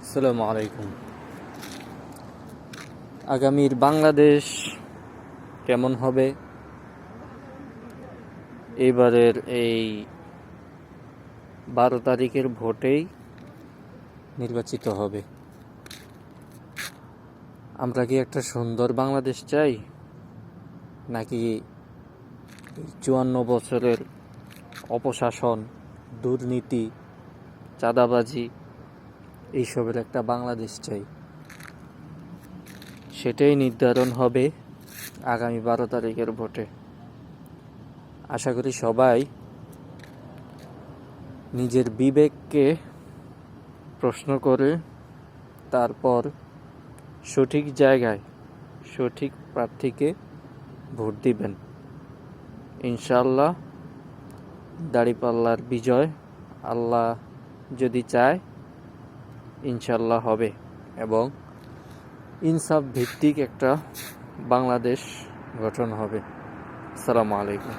আসসালামু আলাইকুম। আগামীর বাংলাদেশ কেমন হবে এবারের এই 12 তারিখের ভোটেই নির্বাচিত হবে। আমরা কি একটা সুন্দর বাংলাদেশ চাই, নাকি 54 বছরের অপশাসন, দুর্নীতি, চাঁদাবাজি এইসবের একটা বাংলাদেশ চাই? সেটাই নির্ধারণ হবে আগামী 12 তারিখের ভোটে। আশা করি সবাই নিজের বিবেককে প্রশ্ন করে তারপর সঠিক জায়গায় সঠিক প্রার্থীকে ভোট দিবেন। ইনশাআল্লাহ দাঁড়িপাল্লার বিজয় আল্লাহ যদি চায় ইনশাআল্লাহ হবে এবং ইনসাফ ভিত্তিক একটা বাংলাদেশ গঠন হবে। আসসালামু আলাইকুম।